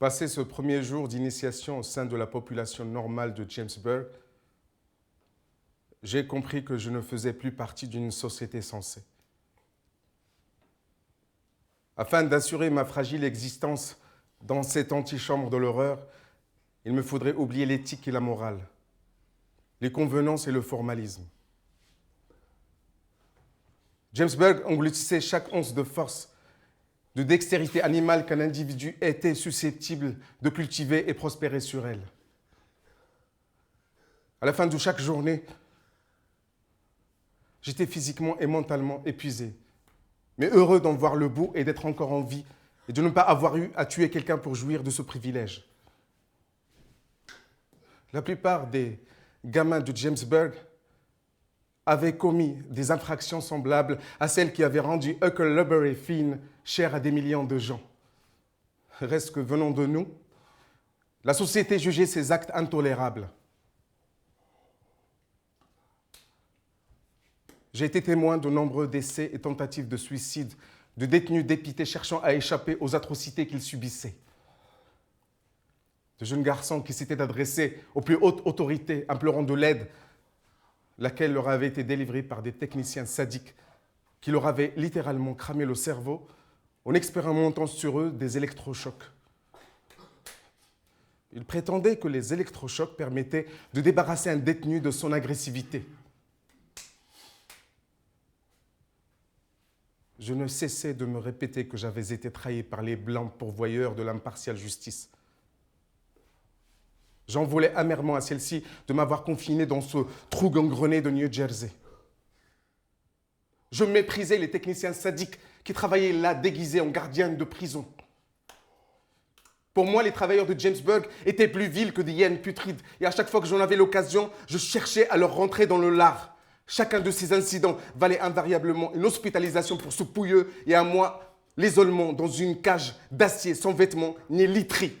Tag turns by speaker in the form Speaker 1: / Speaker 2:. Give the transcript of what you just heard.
Speaker 1: Passé ce premier jour d'initiation au sein de la population normale de Jamesburg, j'ai compris que je ne faisais plus partie d'une société sensée. Afin d'assurer ma fragile existence dans cette antichambre de l'horreur, il me faudrait oublier l'éthique et la morale, les convenances et le formalisme. Jamesburg engloutissait chaque once de force, de dextérité animale qu'un individu était susceptible de cultiver et prospérer sur elle. À la fin de chaque journée, j'étais physiquement et mentalement épuisé, mais heureux d'en voir le bout et d'être encore en vie et de ne pas avoir eu à tuer quelqu'un pour jouir de ce privilège. La plupart des gamins de Jamesburg avaient commis des infractions semblables à celles qui avaient rendu Huckleberry Finn cher à des millions de gens. Reste que venant de nous, la société jugeait ces actes intolérables. J'ai été témoin de nombreux décès et tentatives de suicide de détenus dépités cherchant à échapper aux atrocités qu'ils subissaient. De jeunes garçons qui s'étaient adressés aux plus hautes autorités implorant de l'aide, laquelle leur avait été délivrée par des techniciens sadiques qui leur avaient littéralement cramé le cerveau en expérimentant sur eux des électrochocs. Ils prétendaient que les électrochocs permettaient de débarrasser un détenu de son agressivité. Je ne cessais de me répéter que j'avais été trahi par les blancs pourvoyeurs de l'impartiale justice. J'en voulais amèrement à celle-ci de m'avoir confiné dans ce trou gangrené de New Jersey. Je méprisais les techniciens sadiques qui travaillaient là déguisés en gardiens de prison. Pour moi, les travailleurs de Jamesburg étaient plus vils que des hyènes putrides et à chaque fois que j'en avais l'occasion, je cherchais à leur rentrer dans le lard. Chacun de ces incidents valait invariablement une hospitalisation pour ce pouilleux et à moi, l'isolement dans une cage d'acier sans vêtements ni literie.